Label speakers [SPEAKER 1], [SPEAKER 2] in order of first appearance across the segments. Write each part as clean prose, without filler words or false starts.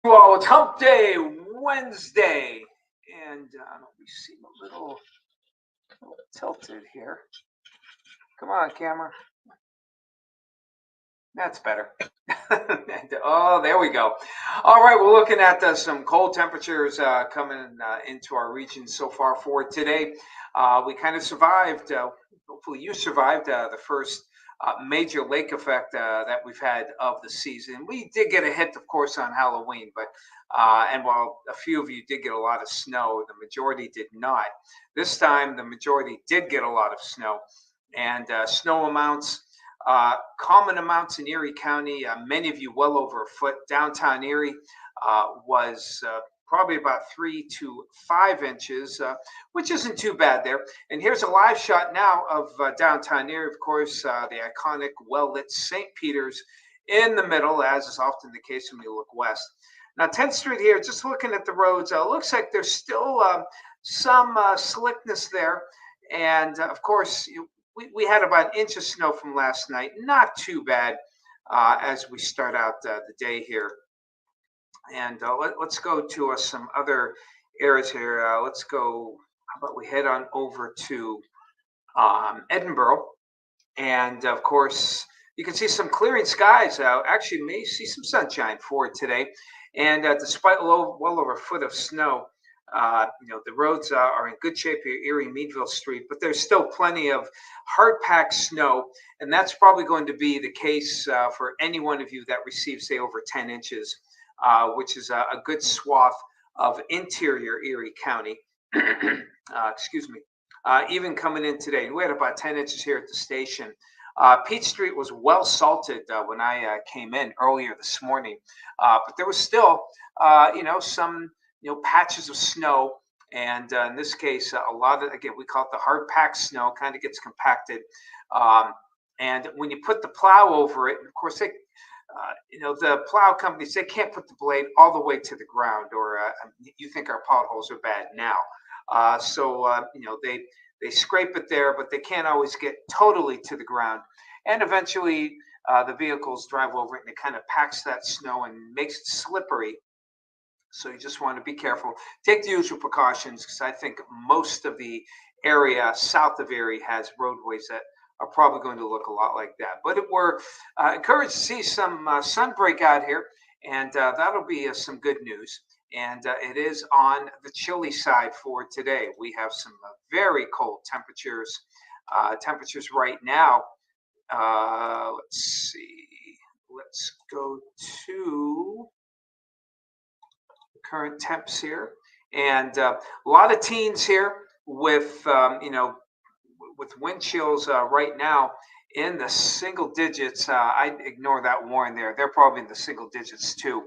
[SPEAKER 1] Well, it's Hump Day Wednesday, and we seem a little tilted here. Come on, camera. That's better. Oh, there we go. All right, we're looking at some cold temperatures coming into our region so far for today. We kind of survived. Hopefully, you survived the first major lake effect that we've had of the season. We did get a hit, of course, on Halloween, but and while a few of you did get a lot of snow, the majority did not. This time, the majority did get a lot of snow, and snow amounts. Common amounts in Erie County, many of you well over a foot. Downtown Erie was probably about 3 to 5 inches, which isn't too bad there. And here's a live shot now of downtown Erie, of course, the iconic well-lit St. Peter's in the middle, as is often the case when you look west. Now, 10th Street here, just looking at the roads, looks like there's still some slickness there. And of course, we had about an inch of snow from last night. Not too bad as we start out the day here. And let's go to some other areas here. Let's go, how about we head on over to Edinboro. And of course, you can see some clearing skies. Actually, may see some sunshine for today. And despite well over a foot of snow, the roads are in good shape here, Erie, Meadville Street, but there's still plenty of hard-packed snow, and that's probably going to be the case for any one of you that receives, say, over 10 inches, which is a good swath of interior Erie County. Excuse me. Even coming in today, we had about 10 inches here at the station. Peach Street was well salted when I came in earlier this morning, but there was still, some patches of snow, and in this case, a lot of, again, we call it the hard packed snow, kind of gets compacted. And when you put the plow over it, and of course, they, the plow companies, they can't put the blade all the way to the ground, or you think our potholes are bad now. So they scrape it there, but they can't always get totally to the ground. And eventually, the vehicles drive over it, and it kind of packs that snow and makes it slippery. So you just want to be careful. Take the usual precautions, because I think most of the area south of Erie has roadways that are probably going to look a lot like that. But we're encouraged to see some sun break out here, and that'll be some good news. And it is on the chilly side for today. We have some very cold temperatures. Temperatures right now. Let's see. Let's go to current temps here, and a lot of teens here with with wind chills right now in the single digits. I ignore that warning there. They're probably in the single digits too.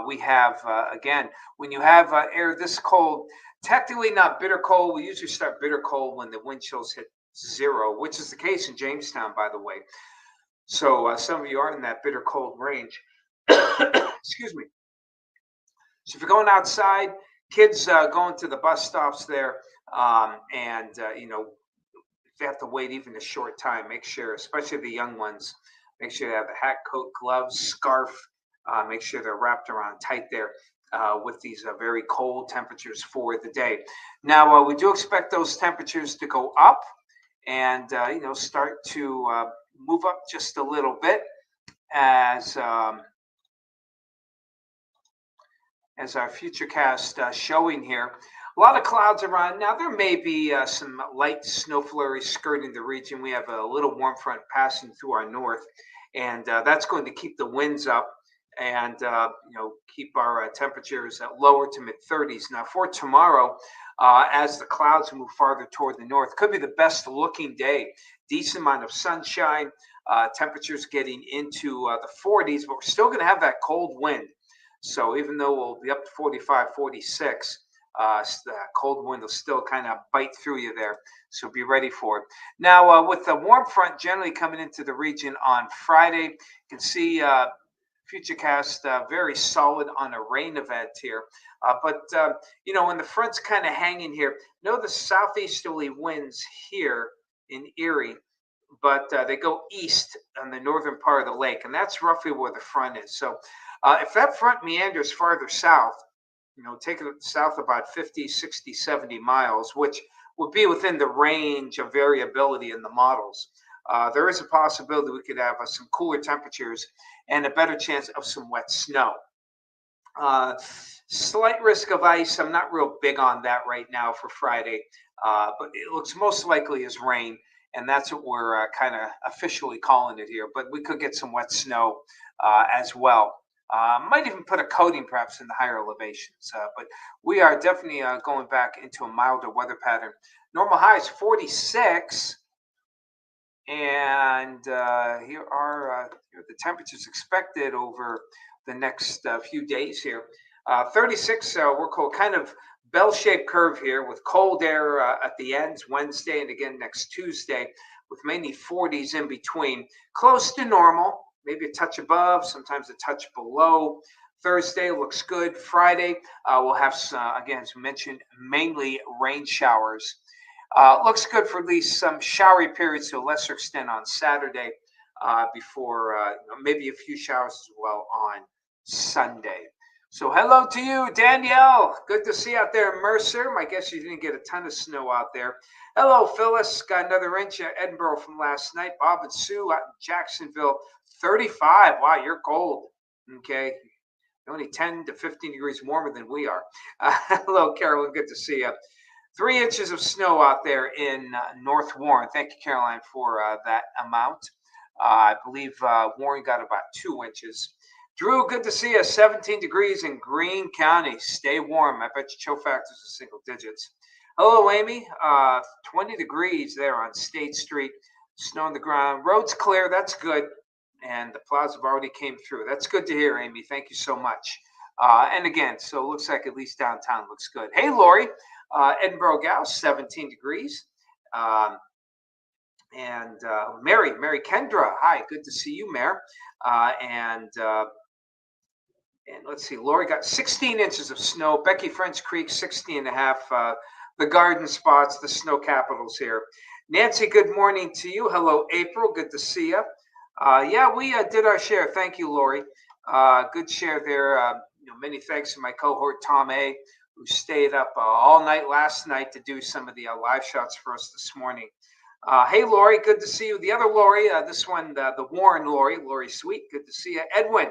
[SPEAKER 1] We have again, when you have air this cold, technically not bitter cold. We usually start bitter cold when the wind chills hit 0, which is the case in Jamestown, by the way. So some of you are in that bitter cold range. Excuse me. So if you're going outside, kids going to the bus stops there, and if they have to wait even a short time, make sure, especially the young ones, make sure they have the hat, coat, gloves, scarf. Make sure they're wrapped around tight there with these very cold temperatures for the day. Now we do expect those temperatures to go up and start to move up just a little bit as our futurecast showing here. A lot of clouds around. Now, there may be some light snow flurries skirting the region. We have a little warm front passing through our north, and that's going to keep the winds up and keep our temperatures lower to mid-30s. Now, for tomorrow, as the clouds move farther toward the north, could be the best looking day. Decent amount of sunshine, temperatures getting into the 40s, but we're still going to have that cold wind. So even though we'll be up to 45, 46, the cold wind will still kind of bite through you there. So be ready for it. Now, with the warm front generally coming into the region on Friday, you can see Futurecast very solid on a rain event here. But when the front's kind of hanging here, the southeasterly winds here in Erie, but they go east on the northern part of the lake, and that's roughly where the front is. So If that front meanders farther south, take it south about 50, 60, 70 miles, which would be within the range of variability in the models. There is a possibility we could have some cooler temperatures and a better chance of some wet snow. Uh, Slight risk of ice. I'm not real big on that right now for Friday, but it looks most likely as rain, and that's what we're kind of officially calling it here. But we could get some wet snow as well. Might even put a coating perhaps in the higher elevations, but we are definitely going back into a milder weather pattern. Normal high is 46, and here are the temperatures expected over the next few days here. 36, we're called kind of bell-shaped curve here with cold air at the ends Wednesday and again next Tuesday, with mainly 40s in between, close to normal, maybe a touch above, sometimes a touch below. Thursday looks good. Friday, we'll have, again, as mentioned, mainly rain showers. Looks good for at least some showery periods to a lesser extent on Saturday, before maybe a few showers as well on Sunday. So hello to you, Danielle. Good to see you out there in Mercer. I guess you didn't get a ton of snow out there. Hello, Phyllis. Got another inch at Edinburgh from last night. Bob and Sue out in Jacksonville, 35. Wow, you're cold. Okay. Only 10 to 15 degrees warmer than we are. Hello, Carolyn. Good to see you. 3 inches of snow out there in North Warren. Thank you, Caroline, for that amount. I believe Warren got about 2 inches. Drew, good to see you. 17 degrees in Greene County. Stay warm. I bet your chill factors are single digits. Hello, Amy. 20 degrees there on State Street. Snow on the ground. Road's clear. That's good. And the plows have already came through. That's good to hear, Amy. Thank you so much. And again, so it looks like at least downtown looks good. Hey, Lori. Edinburgh Gal, 17 degrees. And Mary Kendra, hi, good to see you, Mare. And let's see, Lori got 16 inches of snow. Becky French Creek, 16 and a half. The garden spots, the snow capitals here. Nancy, good morning to you. Hello, April, good to see you. Yeah, we did our share. Thank you, Lori. Good share there. Many thanks to my cohort, Tom A., who stayed up all night last night to do some of the live shots for us this morning. Hey, Lori, good to see you. The other Lori, this one, the Warren Lori Sweet, good to see you. Edwin,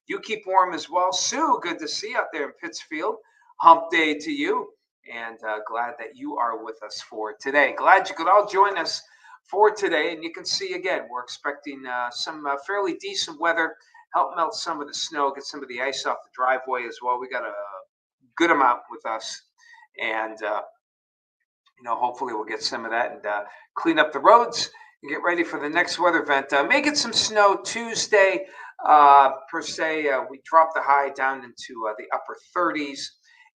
[SPEAKER 1] you keep warm as well. Sue, good to see you out there in Pittsfield. Hump day to you, and glad that you are with us for today. Glad you could all join us for today, and you can see again, we're expecting some fairly decent weather, help melt some of the snow, get some of the ice off the driveway as well. We got a good amount with us, and hopefully we'll get some of that and clean up the roads and get ready for the next weather event. May get some snow Tuesday per se. We dropped the high down into the upper 30s,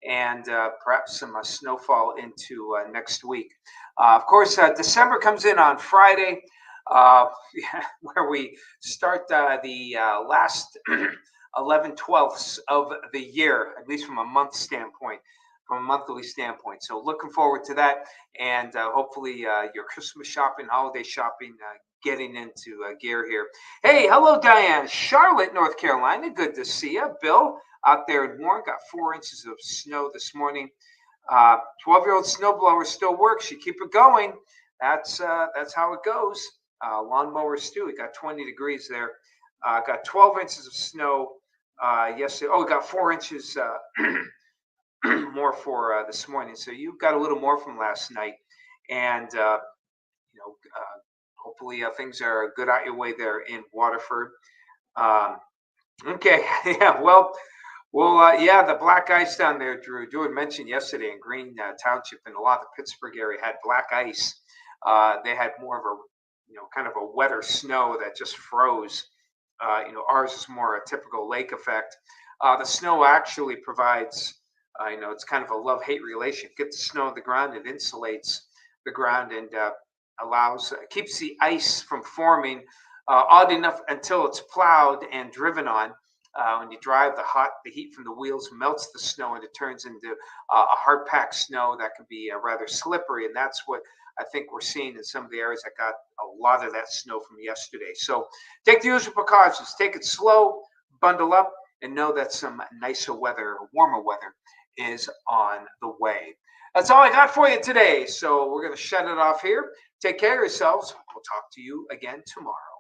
[SPEAKER 1] and perhaps some snowfall into next week. Of course, December comes in on Friday, where we start the last 11/12ths of the year, at least from a month standpoint, from a monthly standpoint. So looking forward to that, and hopefully your Christmas shopping, holiday shopping, getting into gear here. Hey, hello, Diane. Charlotte, North Carolina. Good to see you. Bill, out there in Warren, got 4 inches of snow this morning. 12-year-old snowblower still works. You keep it going. That's how it goes. Lawnmowers too. We got 20 degrees there. Got 12 inches of snow yesterday. Oh, we got 4 inches more for this morning. So you got a little more from last night, and hopefully things are good out your way there in Waterford. Okay, yeah, well, yeah, the black ice down there, Drew. Drew had mentioned yesterday in Greene Township and a lot of the Pittsburgh area had black ice. They had more of a, kind of a wetter snow that just froze. Ours is more a typical lake effect. The snow actually provides, it's kind of a love-hate relation. Get the snow on the ground, it insulates the ground and keeps the ice from forming odd enough until it's plowed and driven on. When you drive, the heat from the wheels melts the snow and it turns into a hard-packed snow that can be rather slippery, and that's what I think we're seeing in some of the areas that got a lot of that snow from yesterday. So take the usual precautions. Take it slow, bundle up, and know that some nicer weather, warmer weather is on the way. That's all I got for you today. So we're going to shut it off here. Take care of yourselves. We'll talk to you again tomorrow.